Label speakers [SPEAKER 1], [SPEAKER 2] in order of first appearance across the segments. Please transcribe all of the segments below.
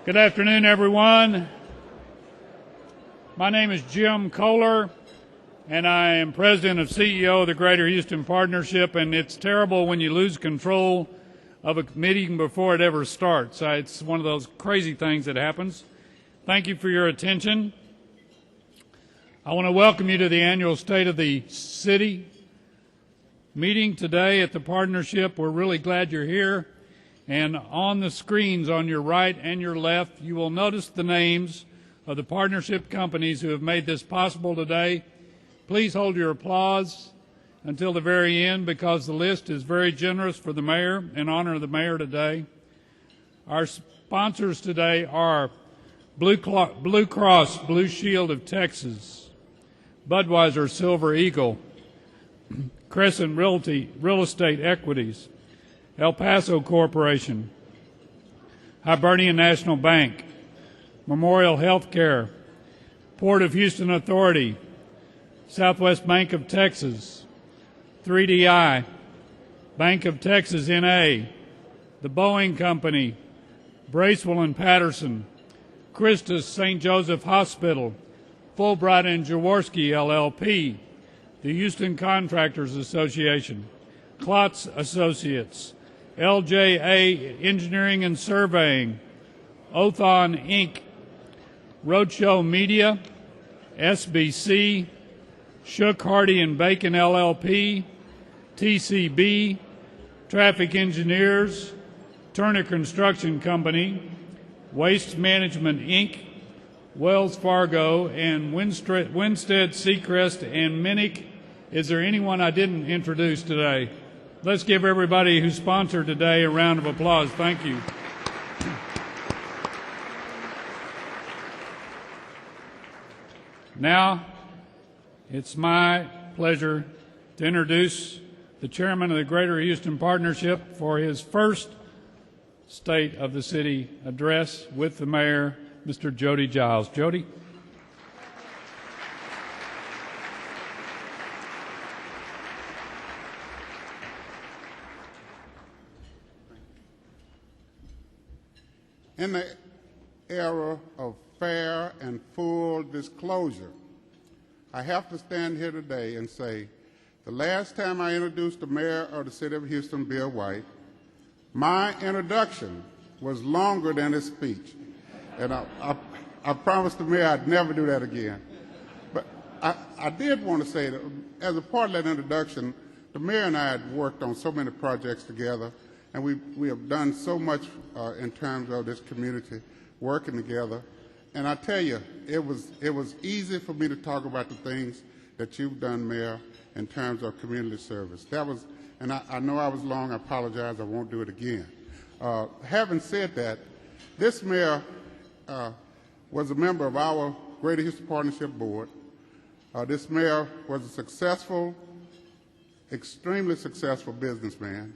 [SPEAKER 1] Good afternoon, everyone. My name is Jim Kohler, and I am president and CEO of the Greater Houston Partnership, and it's terrible when you lose control of a meeting before it ever starts. It's one of those crazy things that happens. Thank you for your attention. I want to welcome you to the annual State of the City meeting today at the Partnership. We're really glad you're here. And on the screens on your right and your left, you will notice the names of the partnership companies who have made this possible today. Please hold your applause until the very end, because the list is very generous for the mayor, in honor of the mayor today. Our sponsors today are Blue Cross Blue Shield of Texas, Budweiser Silver Eagle, Crescent Real Estate Equities, El Paso Corporation, Hibernian National Bank, Memorial Healthcare, Port of Houston Authority, Southwest Bank of Texas, 3DI, Bank of Texas N.A., the Boeing Company, Bracewell and Patterson, Christus St. Joseph Hospital, Fulbright and Jaworski LLP, the Houston Contractors Association, Klotz Associates, LJA Engineering and Surveying, Othon Inc., Roadshow Media, SBC, Shook Hardy and Bacon LLP, TCB, Traffic Engineers, Turner Construction Company, Waste Management Inc., Wells Fargo, and Winstead, Seacrest, and Minnick. Is there anyone I didn't introduce today? Let's give everybody who sponsored today a round of applause. Thank you. Now, it's my pleasure to introduce the chairman of the Greater Houston Partnership for his first State of the City address with the mayor, Mr. Jody Giles. Jody?
[SPEAKER 2] In the era of fair and full disclosure, I have to stand here today and say, the last time I introduced the mayor of the city of Houston, Bill White, my introduction was longer than his speech. And I promised the mayor I'd never do that again. But I did want to say that as a part of that introduction, the mayor and I had worked on so many projects together, and we have done so much in terms of this community working together. And I tell you, it was easy for me to talk about the things that you've done, Mayor, in terms of community service. That was, and I know I was long. I apologize. I won't do it again. Having said that, this mayor was a member of our Greater Houston Partnership Board. This mayor was a successful, extremely successful businessman,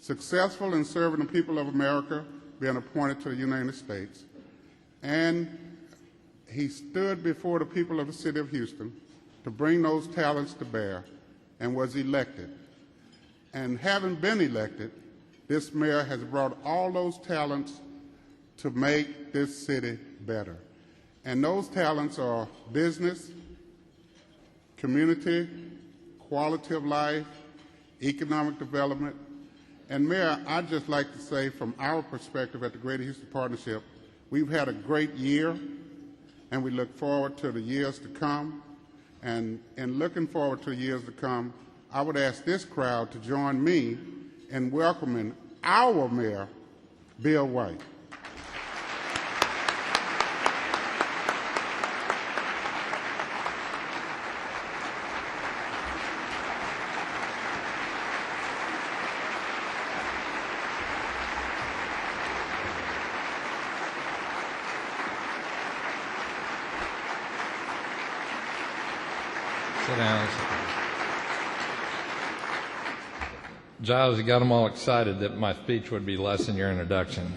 [SPEAKER 2] successful in serving the people of America, being appointed to the United States. And he stood before the people of the city of Houston to bring those talents to bear and was elected. And having been elected, this mayor has brought all those talents to make this city better. And those talents are business, community, quality of life, economic development. And Mayor, I'd just like to say from our perspective at the Greater Houston Partnership, we've had a great year, and we look forward to the years to come. And in looking forward to the years to come, I would ask this crowd to join me in welcoming our mayor, Bill White.
[SPEAKER 3] Sit down. Giles, you got them all excited that my speech would be less than your introduction.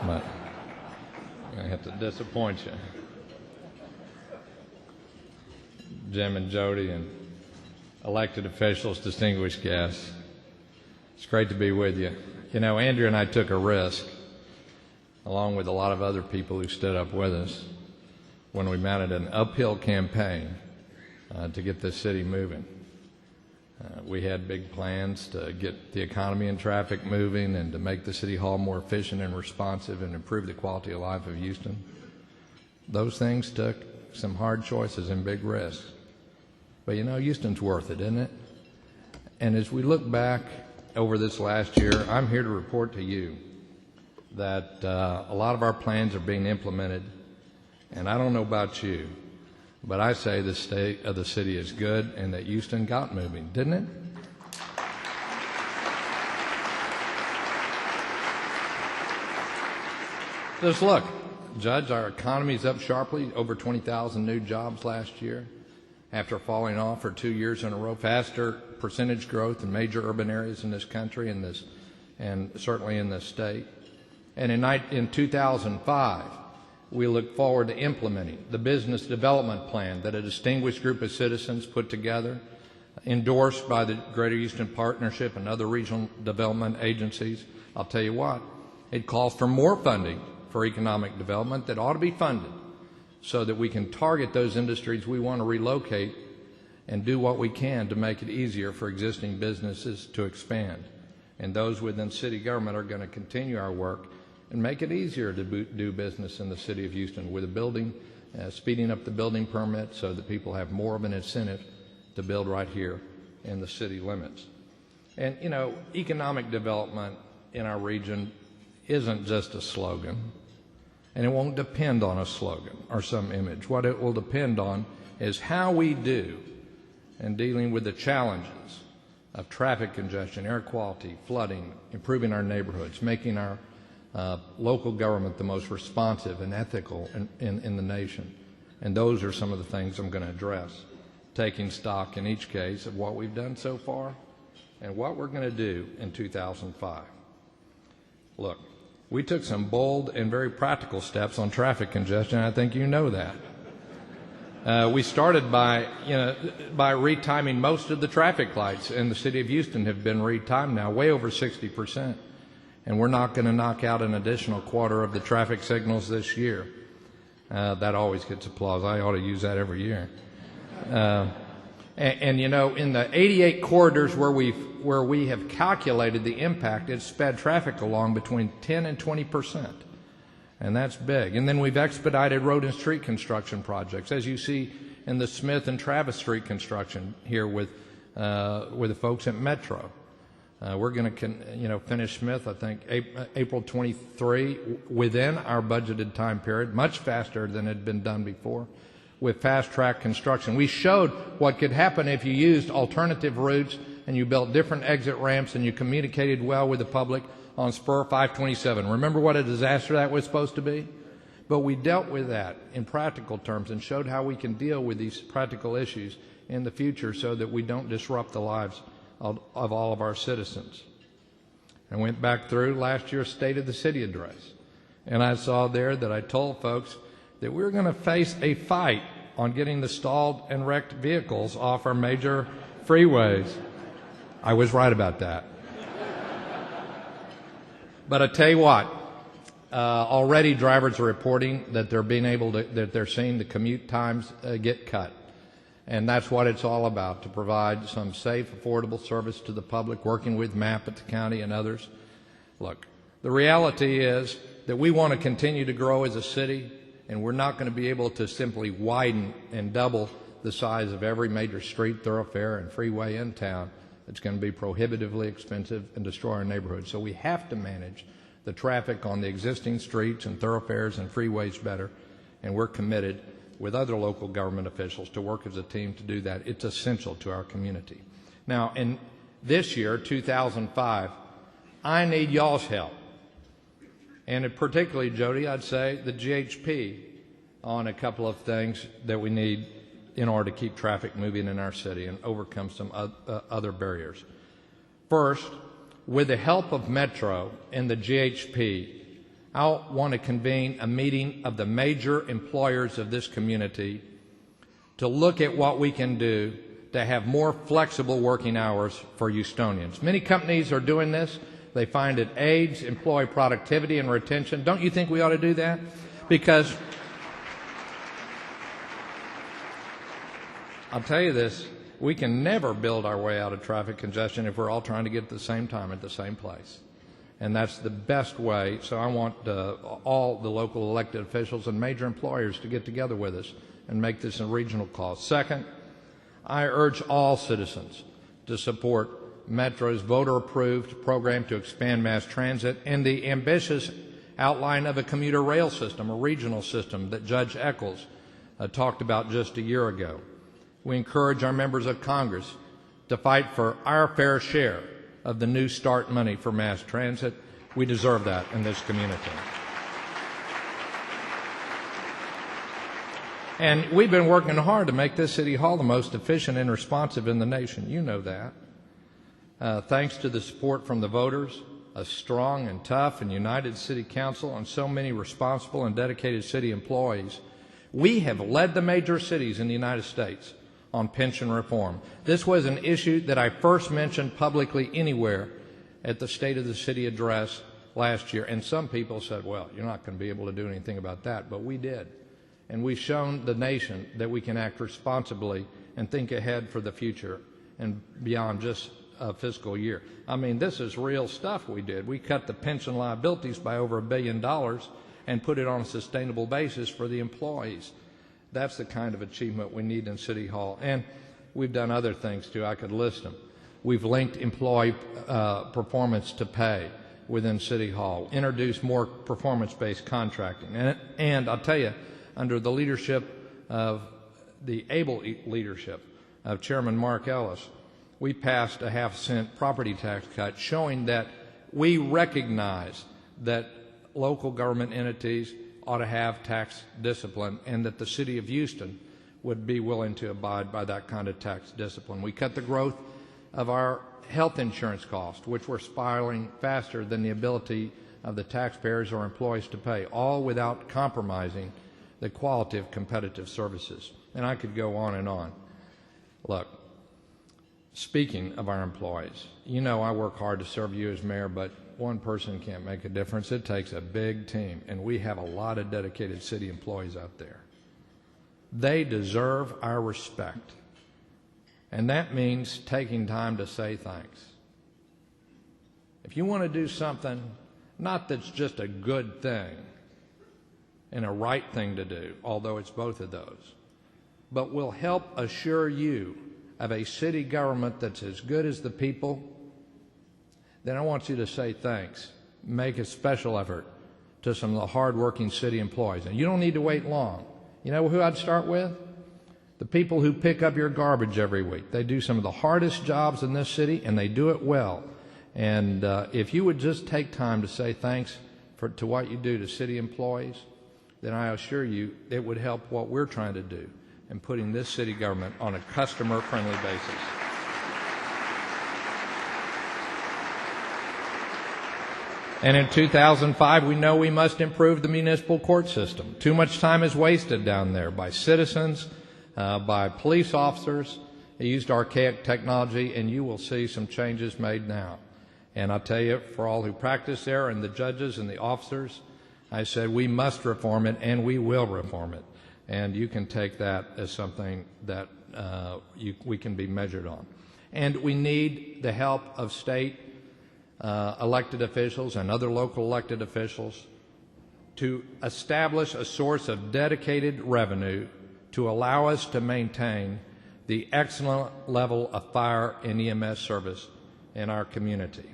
[SPEAKER 3] But I have to disappoint you. Jim and Jody and elected officials, distinguished guests, it's great to be with you. You know, Andrea and I took a risk. along with a lot of other people who stood up with us when we mounted an uphill campaign to get this city moving. We had big plans to get the economy and traffic moving and to make the city hall more efficient and responsive and improve the quality of life of Houston. Those things took some hard choices and big risks. But you know, Houston's worth it, isn't it? And as we look back over this last year, I'm here to report to you that a lot of our plans are being implemented. And I don't know about you, but I say the state of the city is good and that Houston got moving, didn't it? Just look, Judge, our economy's up sharply, over 20,000 new jobs last year after falling off for 2 years in a row. Faster percentage growth in major urban areas in this country and certainly in this state. And in 2005, we look forward to implementing the business development plan that a distinguished group of citizens put together, endorsed by the Greater Houston Partnership and other regional development agencies. I'll tell you what, it calls for more funding for economic development that ought to be funded so that we can target those industries we want to relocate and do what we can to make it easier for existing businesses to expand. And those within city government are going to continue our work and make it easier to do business in the city of Houston with a building, speeding up the building permit so that people have more of an incentive to build right here in the city limits. And, you know, economic development in our region isn't just a slogan, and it won't depend on a slogan or some image. What it will depend on is how we do in dealing with the challenges of traffic congestion, air quality, flooding, improving our neighborhoods, making our local government the most responsive and ethical in the nation. And those are some of the things I'm going to address, taking stock in each case of what we've done so far and what we're going to do in 2005. Look, we took some bold and very practical steps on traffic congestion. I think you know that. We started by retiming most of the traffic lights in the city of Houston have been retimed now, way over 60%. And we're not going to knock out an additional quarter of the traffic signals this year. That always gets applause. I ought to use that every year. And you know, in the 88 corridors where we have calculated the impact, it's sped traffic along between 10 and 20%. And that's big. And then we've expedited road and street construction projects, as you see in the Smith and Travis Street construction here with the folks at Metro. We're going to finish Smith, I think, April 23 within our budgeted time period, much faster than had been done before, with fast-track construction. We showed what could happen if you used alternative routes and you built different exit ramps and you communicated well with the public on Spur 527. Remember what a disaster that was supposed to be? But we dealt with that in practical terms and showed how we can deal with these practical issues in the future so that we don't disrupt the lives of all of our citizens. I went back through last year's State of the City address, and I saw there that I told folks that we were going to face a fight on getting the stalled and wrecked vehicles off our major freeways. I was right about that. But I tell you what, already drivers are reporting that they're seeing the commute times get cut. And that's what it's all about, to provide some safe, affordable service to the public, working with MAP at the county and others. Look, the reality is that we want to continue to grow as a city, and we're not going to be able to simply widen and double the size of every major street, thoroughfare, and freeway in town. It's going to be prohibitively expensive and destroy our neighborhoods. So we have to manage the traffic on the existing streets and thoroughfares and freeways better, and we're committed with other local government officials to work as a team to do that. It's essential to our community. Now, in this year, 2005, I need y'all's help. And particularly, Jody, I'd say the GHP on a couple of things that we need in order to keep traffic moving in our city and overcome some other barriers. First, with the help of Metro and the GHP, I want to convene a meeting of the major employers of this community to look at what we can do to have more flexible working hours for Houstonians. Many companies are doing this. They find it aids employee productivity and retention. Don't you think we ought to do that? Because I'll tell you this, we can never build our way out of traffic congestion if we're all trying to get at the same time at the same place. And that's the best way. So I want all the local elected officials and major employers to get together with us and make this a regional cause. Second, I urge all citizens to support Metro's voter-approved program to expand mass transit and the ambitious outline of a commuter rail system, a regional system that Judge Eccles talked about just a year ago. We encourage our members of Congress to fight for our fair share of the New START money for mass transit. We deserve that in this community. And we've been working hard to make this City Hall the most efficient and responsive in the nation. You know that. Thanks to the support from the voters, a strong and tough and united City Council, and so many responsible and dedicated city employees, we have led the major cities in the United States on pension reform. This was an issue that I first mentioned publicly anywhere at the State of the City address last year, and some people said, well, you're not going to be able to do anything about that, but we did. And we've shown the nation that we can act responsibly and think ahead for the future and beyond just a fiscal year. I mean, this is real stuff we did. We cut the pension liabilities by over $1 billion and put it on a sustainable basis for the employees. That's the kind of achievement we need in City Hall. And we've done other things, too. I could list them. We've linked employee performance to pay within City Hall, introduced more performance-based contracting. And I'll tell you, under the leadership of the able leadership of Chairman Mark Ellis, we passed a half-cent property tax cut, showing that we recognize that local government entities ought to have tax discipline and that the City of Houston would be willing to abide by that kind of tax discipline. We cut the growth of our health insurance costs, which were spiraling faster than the ability of the taxpayers or employees to pay, all without compromising the quality of competitive services. And I could go on and on. Look, speaking of our employees, you know I work hard to serve you as mayor, but one person can't make a difference. It takes a big team, and we have a lot of dedicated city employees out there. They deserve our respect, and that means taking time to say thanks. If you want to do something, not that's just a good thing and a right thing to do, although it's both of those, but will help assure you of a city government that's as good as the people, then I want you to say thanks. Make a special effort to some of the hardworking city employees. And you don't need to wait long. You know who I'd start with? The people who pick up your garbage every week. They do some of the hardest jobs in this city, and they do it well. And if you would just take time to say thanks to what you do to city employees, then I assure you it would help what we're trying to do in putting this city government on a customer-friendly basis. And in 2005, we know we must improve the municipal court system. Too much time is wasted down there by citizens, by police officers. They used archaic technology, and you will see some changes made now. And I'll tell you, for all who practice there and the judges and the officers, I said we must reform it, and we will reform it. And you can take that as something that we can be measured on. And we need the help of state elected officials and other local elected officials to establish a source of dedicated revenue to allow us to maintain the excellent level of fire and EMS service in our community.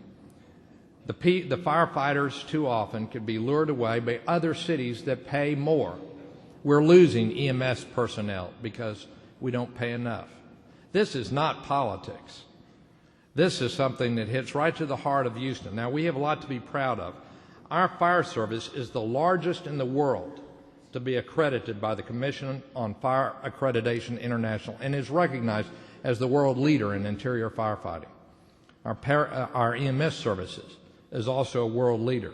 [SPEAKER 3] The firefighters too often could be lured away by other cities that pay more. We're losing EMS personnel because we don't pay enough. This is not politics. This is something that hits right to the heart of Houston. Now, we have a lot to be proud of. Our fire service is the largest in the world to be accredited by the Commission on Fire Accreditation International and is recognized as the world leader in interior firefighting. Our EMS services is also a world leader.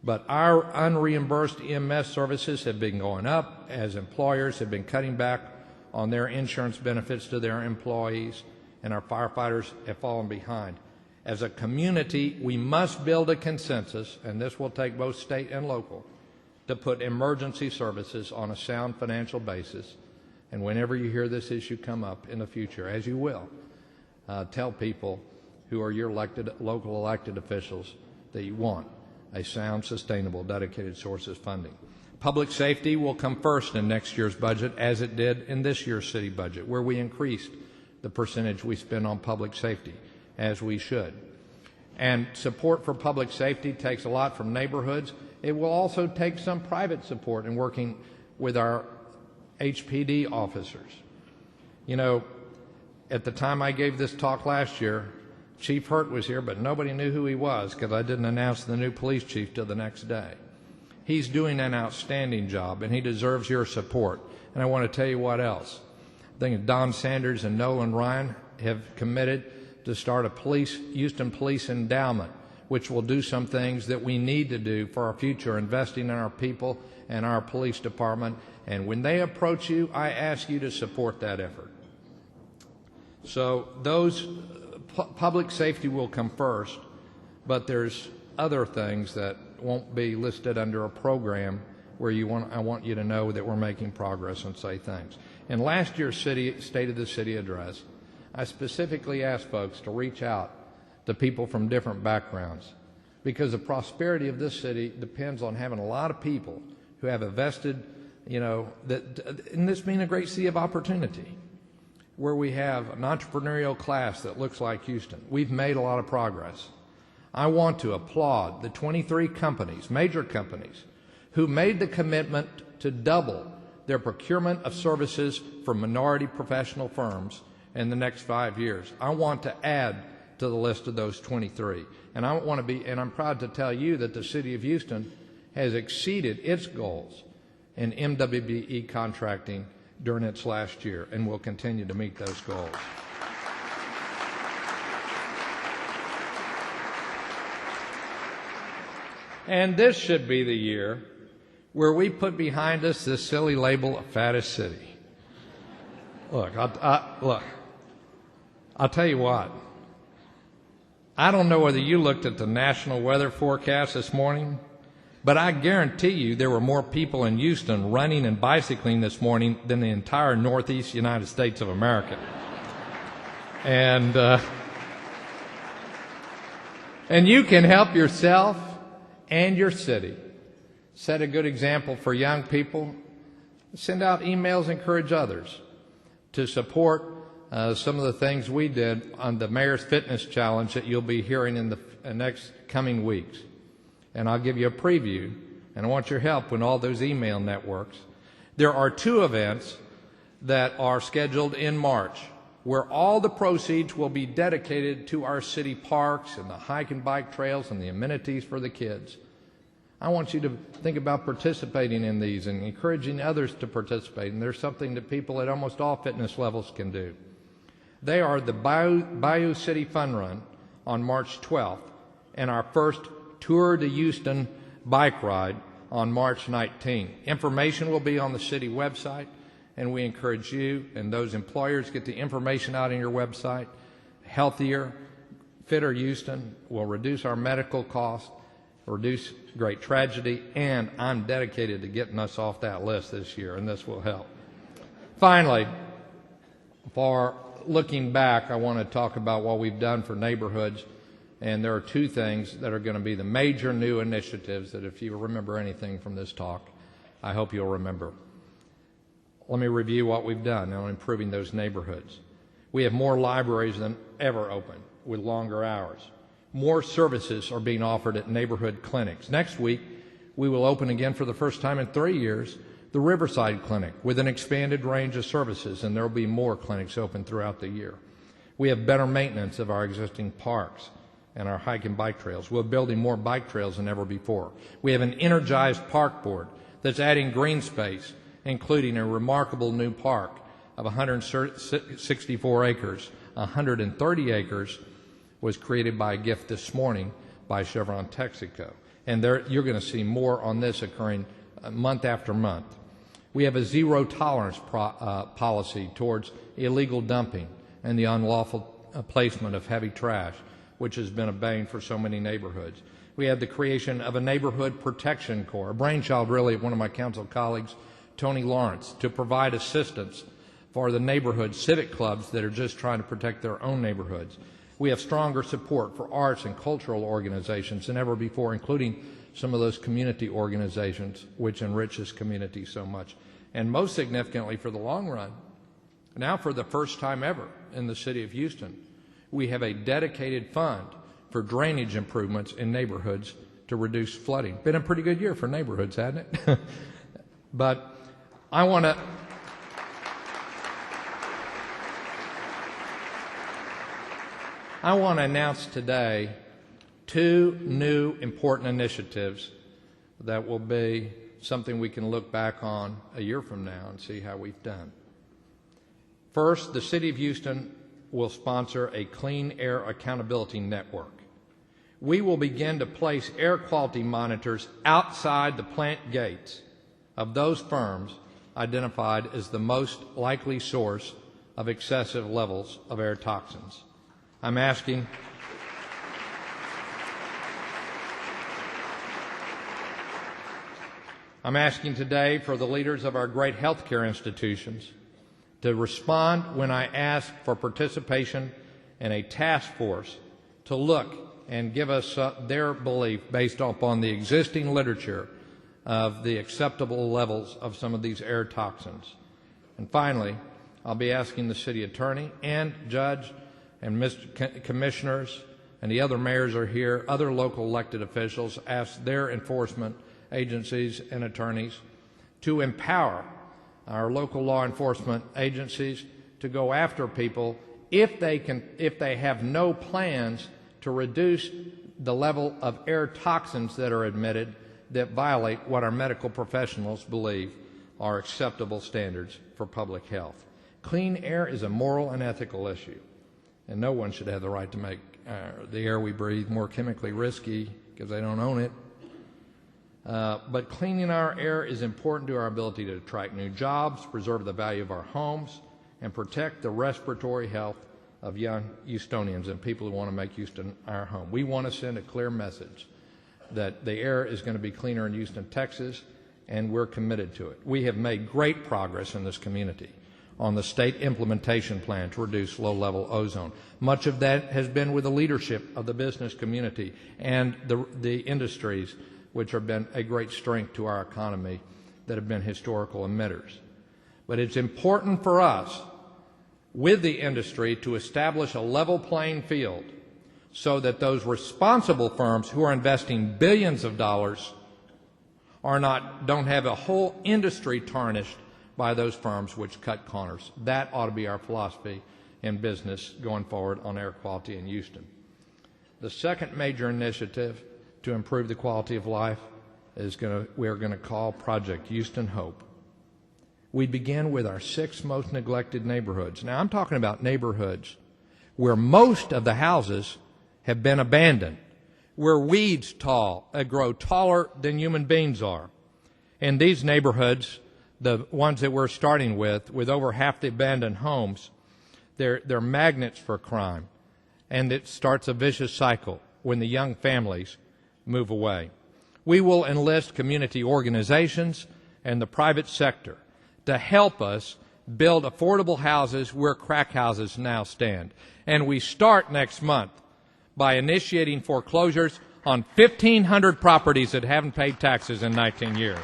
[SPEAKER 3] But our unreimbursed EMS services have been going up as employers have been cutting back on their insurance benefits to their employees, and our firefighters have fallen behind. As a community, we must build a consensus, and this will take both state and local, to put emergency services on a sound financial basis. And whenever you hear this issue come up in the future, as you will, tell people who are your local elected officials that you want a sound, sustainable, dedicated source of funding. Public safety will come first in next year's budget, as it did in this year's city budget, where we increased the percentage we spend on public safety, as we should. And support for public safety takes a lot from neighborhoods. It will also take some private support in working with our HPD officers. You know, at the time I gave this talk last year, Chief Hurt was here, but nobody knew who he was because I didn't announce the new police chief till the next day. He's doing an outstanding job, and he deserves your support. And I want to tell you what else. I think Don Sanders and Nolan Ryan have committed to start a Houston Police Endowment, which will do some things that we need to do for our future, investing in our people and our police department. And when they approach you, I ask you to support that effort. So those public safety will come first, but there's other things that won't be listed under a program where I want you to know that we're making progress and say thanks. In last year's State of the City address, I specifically asked folks to reach out to people from different backgrounds, because the prosperity of this city depends on having a lot of people who have a vested, in this being a great city of opportunity, where we have an entrepreneurial class that looks like Houston. We've made a lot of progress. I want to applaud the 23 companies, major companies, who made the commitment to double their procurement of services for minority professional firms in the next 5 years. I want to add to the list of those 23. And I'm proud to tell you that the City of Houston has exceeded its goals in MWBE contracting during its last year, and will continue to meet those goals. And this should be the year where we put behind us this silly label of fattest city. Look, I'll tell you what. I don't know whether you looked at the national weather forecast this morning, but I guarantee you there were more people in Houston running and bicycling this morning than the entire Northeast United States of America. And you can help yourself and your city. Set a good example for young people. Send out emails, encourage others to support some of the things we did on the Mayor's Fitness Challenge that you'll be hearing in the next coming weeks. And I'll give you a preview, and I want your help with all those email networks. There are 2 events that are scheduled in March where all the proceeds will be dedicated to our city parks and the hike and bike trails and the amenities for the kids. I want you to think about participating in these and encouraging others to participate. And there's something that people at almost all fitness levels can do. They are the Bayou City Fun Run on March 12th and our first Tour de Houston bike ride on March 19th. Information will be on the city website, and we encourage you and those employers get the information out on your website. Healthier, fitter Houston will reduce our medical costs, reduce great tragedy, and I'm dedicated to getting us off that list this year, and this will help. Finally, for looking back, I want to talk about what we've done for neighborhoods, and there are 2 things that are going to be the major new initiatives that, if you remember anything from this talk, I hope you'll remember. Let me review what we've done on improving those neighborhoods. We have more libraries than ever open with longer hours. More services are being offered at neighborhood clinics. Next week, we will open again for the first time in 3 years the Riverside Clinic with an expanded range of services, and there will be more clinics open throughout the year. We have better maintenance of our existing parks and our hike and bike trails. We're building more bike trails than ever before. We have an energized park board that's adding green space, including a remarkable new park of 164 acres. 130 acres was created by a gift this morning by Chevron Texaco. And you're going to see more on this occurring month after month. We have a zero tolerance policy towards illegal dumping and the unlawful placement of heavy trash which has been a bane for so many neighborhoods. We had the creation of a neighborhood protection corps, a brainchild really of one of my council colleagues, Tony Lawrence, to provide assistance for the neighborhood civic clubs that are just trying to protect their own neighborhoods. We have stronger support for arts and cultural organizations than ever before, including some of those community organizations which enrich this community so much. And most significantly for the long run, now for the first time ever in the city of Houston, we have a dedicated fund for drainage improvements in neighborhoods to reduce flooding. Been a pretty good year for neighborhoods, hasn't it? But I want to announce today two new important initiatives that will be something we can look back on a year from now and see how we've done. First, the City of Houston will sponsor a Clean Air Accountability Network. We will begin to place air quality monitors outside the plant gates of those firms identified as the most likely source of excessive levels of air toxins. I'm asking today for the leaders of our great healthcare institutions to respond when I ask for participation in a task force to look and give us their belief based upon the existing literature of the acceptable levels of some of these air toxins. And finally, I'll be asking the city attorney and judge and Mr. Commissioners, and the other mayors are here, other local elected officials, ask their enforcement agencies and attorneys to empower our local law enforcement agencies to go after people if they have no plans to reduce the level of air toxins that are emitted that violate what our medical professionals believe are acceptable standards for public health. Clean air is a moral and ethical issue, and no one should have the right to make the air we breathe more chemically risky because they don't own it. But cleaning our air is important to our ability to attract new jobs, preserve the value of our homes, and protect the respiratory health of young Houstonians and people who want to make Houston our home. We want to send a clear message that the air is going to be cleaner in Houston, Texas, and we're committed to it. We have made great progress in this community on the state implementation plan to reduce low-level ozone. Much of that has been with the leadership of the business community and the industries, which have been a great strength to our economy that have been historical emitters. But it's important for us, with the industry, to establish a level playing field so that those responsible firms who are investing billions of dollars don't have a whole industry tarnished by those firms which cut corners. That ought to be our philosophy in business going forward on air quality in Houston. The second major initiative to improve the quality of life we're going to call Project Houston Hope. We begin with our 6 most neglected neighborhoods. Now, I'm talking about neighborhoods where most of the houses have been abandoned, where weeds grow taller than human beings are. In these neighborhoods, the ones that we're starting with over half the abandoned homes, they're magnets for crime, and it starts a vicious cycle when the young families move away. We will enlist community organizations and the private sector to help us build affordable houses where crack houses now stand. And we start next month by initiating foreclosures on 1,500 properties that haven't paid taxes in 19 years.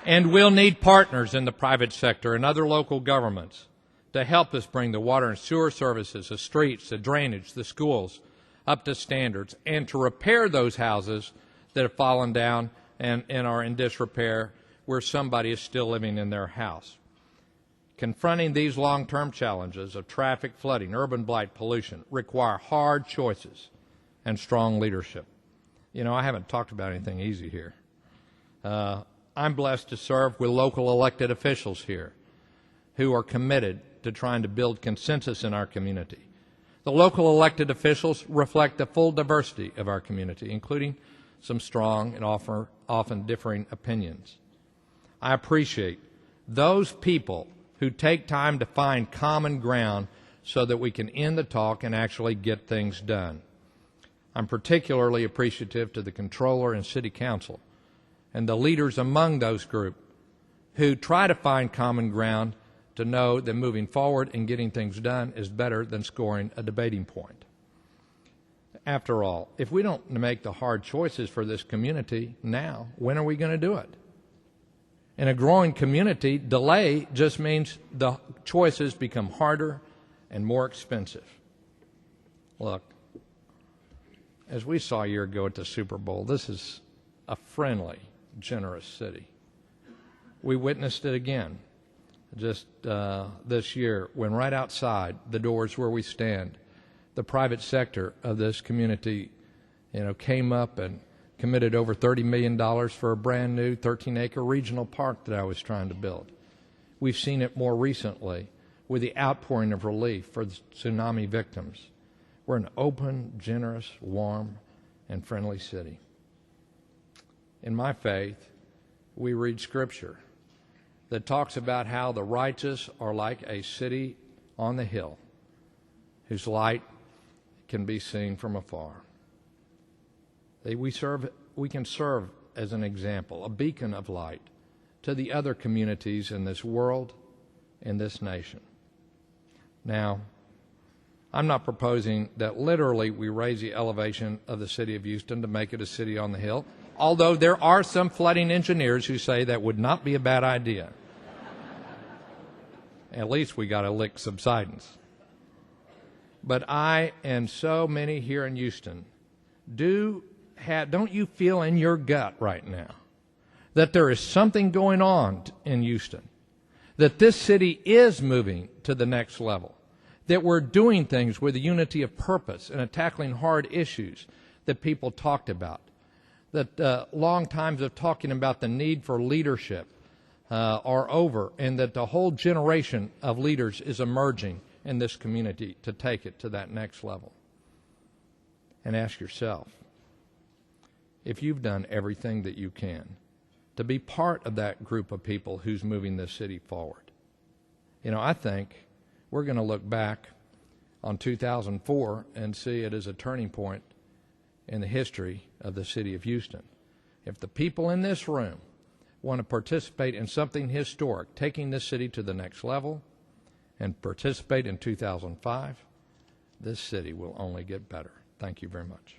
[SPEAKER 3] And we'll need partners in the private sector and other local governments to help us bring the water and sewer services, the streets, the drainage, the schools up to standards, and to repair those houses that have fallen down and are in disrepair where somebody is still living in their house. Confronting these long-term challenges of traffic, flooding, urban blight, pollution require hard choices and strong leadership. You know, I haven't talked about anything easy here. I'm blessed to serve with local elected officials here who are committed to trying to build consensus in our community. The local elected officials reflect the full diversity of our community, including some strong and often differing opinions. I appreciate those people who take time to find common ground so that we can end the talk and actually get things done. I'm particularly appreciative to the Comptroller and City Council and the leaders among those groups who try to find common ground to know that moving forward and getting things done is better than scoring a debating point. After all, if we don't make the hard choices for this community now, when are we going to do it? In a growing community, delay just means the choices become harder and more expensive. Look, as we saw a year ago at the Super Bowl, this is a friendly, generous city. We witnessed it again just this year when right outside the doors where we stand, the private sector of this community, came up and committed over $30 million for a brand new 13-acre regional park that I was trying to build. We've seen it more recently with the outpouring of relief for the tsunami victims. We're an open, generous, warm, and friendly city. In my faith, we read Scripture that talks about how the righteous are like a city on the hill whose light can be seen from afar. We can serve as an example, a beacon of light to the other communities in this world, in this nation. Now, I'm not proposing that literally we raise the elevation of the city of Houston to make it a city on the hill, although there are some flooding engineers who say that would not be a bad idea. At least we got to lick subsidence. But I and so many here in Houston don't you feel in your gut right now that there is something going on in Houston, that this city is moving to the next level, that we're doing things with a unity of purpose and tackling hard issues that people talked about, that long times of talking about the need for leadership are over, and that the whole generation of leaders is emerging in this community to take it to that next level. And ask yourself, if you've done everything that you can to be part of that group of people who's moving this city forward. I think we're going to look back on 2004 and see it as a turning point in the history of the city of Houston. If the people in this room want to participate in something historic, taking this city to the next level, and participate in 2005, this city will only get better. Thank you very much.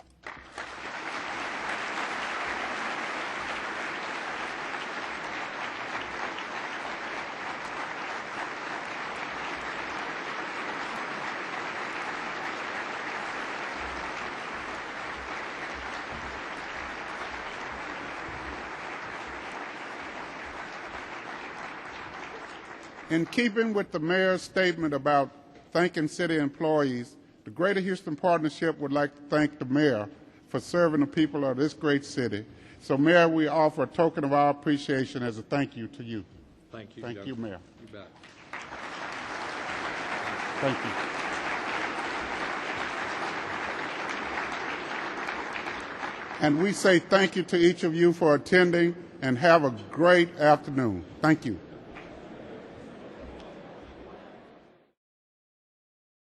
[SPEAKER 2] In keeping with the mayor's statement about thanking city employees, the Greater Houston Partnership would like to thank the mayor for serving the people of this great city. So, Mayor, we offer a token of our appreciation as a thank you to you.
[SPEAKER 3] Thank you.
[SPEAKER 2] Thank you, Mayor.
[SPEAKER 3] You bet.
[SPEAKER 2] Thank you. And we say thank you to each of you for attending, and have a great afternoon. Thank you.